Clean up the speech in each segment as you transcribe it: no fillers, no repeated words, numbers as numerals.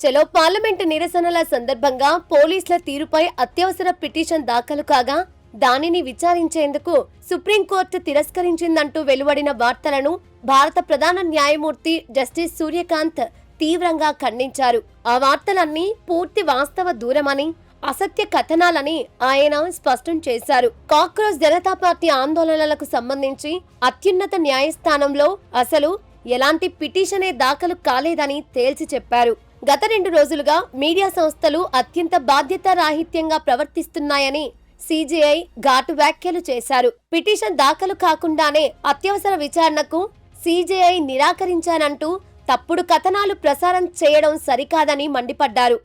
చలో పార్లమెంటు నిరసనల సందర్భంగా పోలీసుల తీరుపై అత్యవసర పిటిషన్ దాఖలు కాగా దానిని విచారించేందుకు సుప్రీంకోర్టు తిరస్కరించిందంటూ వెలువడిన వార్తలను భారత ప్రధాన న్యాయమూర్తి జస్టిస్ సూర్యకాంత్ తీవ్రంగా ఖండించారు. ఆ వార్తలన్నీ పూర్తి వాస్తవ దూరమని, అసత్య కథనాలని ఆయన స్పష్టం చేశారు. కాక్రోచ్ జనతా పార్టీ ఆందోళనలకు సంబంధించి అత్యున్నత న్యాయస్థానంలో అసలు ఎలాంటి పిటిషనే దాఖలు కాలేదని తేల్చి చెప్పారు. గత 2 రోజులుగా మీడియా సంస్థలు అత్యంత బాధ్యతారాహిత్యంగా ప్రవర్తిస్తున్నాయని సిజేఐ ఘాటు వ్యాఖ్యలు చేశారు. పిటిషన్ దాఖలు కాకుండానే అత్యవసర విచారణకు సిజేఐ నిరాకరించానంటూ తప్పుడు కథనాలు ప్రసారం చేయడం సరికాదని మండిపడ్డారు.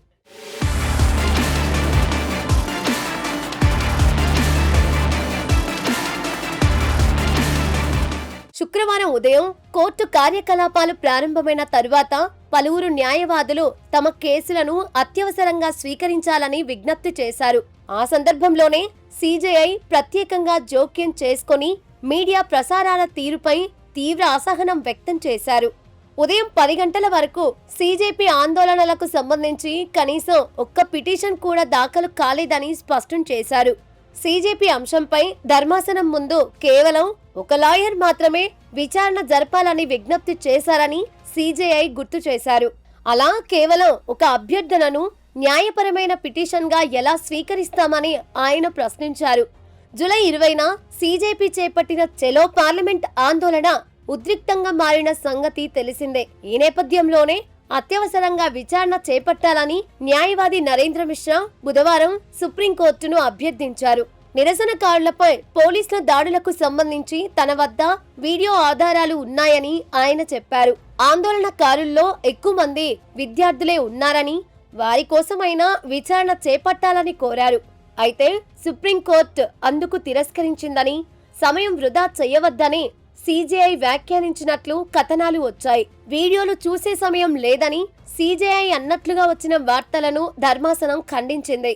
శుక్రవారం ఉదయం కోర్టు కార్యకలాపాలు ప్రారంభమైన తరువాత పలువురు న్యాయవాదులు తమ కేసులను అత్యవసరంగా స్వీకరించాలని విజ్ఞప్తి చేశారు. ఆ సందర్భంలోనే సిజేఐ ప్రత్యేకంగా జోక్యం చేసుకుని మీడియా ప్రసారాల తీరుపై తీవ్ర అసహనం వ్యక్తం చేశారు. ఉదయం 10 గంటల వరకు సిజేపీ ఆందోళనలకు సంబంధించి కనీసం ఒక్క పిటిషన్ కూడా దాఖలు కాలేదని స్పష్టం చేశారు. సిజేపీ అంశంపై ధర్మాసనం ముందు కేవలం ఒక లాయర్ మాత్రమే విచారణ జరపాలని విజ్ఞప్తి చేశారని సిజేఐ గుర్తు చేశారు. అలా కేవలం ఒక అభ్యర్థనను న్యాయపరమైన పిటిషన్ గా ఎలా స్వీకరిస్తామని ఆయన ప్రశ్నించారు. జూలై 20న సిజేపీ చేపట్టిన చలో పార్లమెంట్ ఆందోళన ఉద్రిక్తంగా మారిన సంగతి తెలిసిందే. ఈ నేపథ్యంలోనే అత్యవసరంగా విచారణ చేపట్టాలని న్యాయవాది నరేంద్ర మిశ్రా బుధవారం సుప్రీంకోర్టును అభ్యర్థించారు. నిరసనకారులపై పోలీసుల దాడులకు సంబంధించి తన వద్ద వీడియో ఆధారాలు ఉన్నాయని ఆయన చెప్పారు. ఆందోళనకారుల్లో ఎక్కువ మంది విద్యార్థులే ఉన్నారని, వారి కోసమైనా విచారణ చేపట్టాలని కోరారు. అయితే సుప్రీంకోర్టు అందుకు తిరస్కరించిందని, సమయం వృధా చేయవద్దని సిజేఐ వ్యాఖ్యానించినట్లు కథనాలు వచ్చాయి. వీడియోలు చూసే సమయం లేదని సిజేఐ అన్నట్లుగా వచ్చిన వార్తలను ధర్మాసనం ఖండించింది.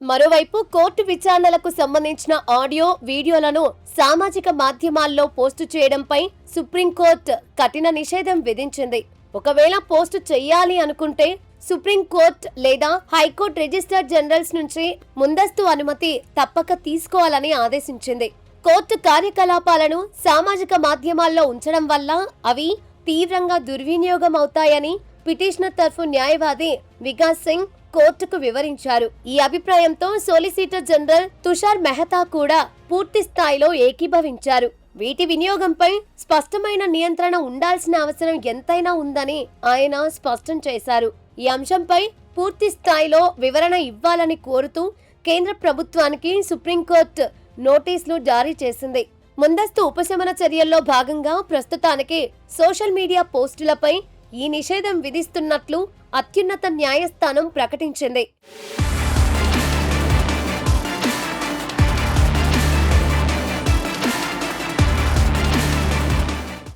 మరోవైపు కోర్టు విచారణలకు సంబంధించిన ఆడియో, వీడియోలను సామాజిక మాధ్యమాల్లో పోస్టు చేయడంపై సుప్రీంకోర్టు కఠిన నిషేధం విధించింది. ఒకవేళ పోస్టు చెయ్యాలి అనుకుంటే సుప్రీంకోర్టు లేదా హైకోర్టు రిజిస్ట్రార్ జనరల్స్ నుంచి ముందస్తు అనుమతి తప్పక తీసుకోవాలని ఆదేశించింది. కోర్టు కార్యకలాపాలను సామాజిక మాధ్యమాల్లో ఉంచడం వల్ల అవి తీవ్రంగా దుర్వినియోగం అవుతాయని పిటిషనర్ తరఫు న్యాయవాది వికాస్ సింగ్ కోర్టుకు వివరించారు. ఈ అభిప్రాయంతో సోలిసిటర్ జనరల్ తుషార్ మెహతా కూడా పూర్తి స్థాయిలో ఏకీభవించారు. వీటి వినియోగంపై స్పష్టమైన నియంత్రణ ఉండాల్సిన అవసరం ఎంతైనా ఉందని ఆయన స్పష్టం చేశారు. ఈ అంశంపై పూర్తి స్థాయిలో వివరణ ఇవ్వాలని కోరుతూ కేంద్ర ప్రభుత్వానికి సుప్రీంకోర్టు నోటీసులు జారీ చేసింది. ముందస్తు ఉపశమన చర్యల్లో భాగంగా ప్రస్తుతానికి సోషల్ మీడియా పోస్టులపై ఈ నిషేధం విధిస్తున్నట్లు అత్యున్నత న్యాయస్థానం ప్రకటించింది.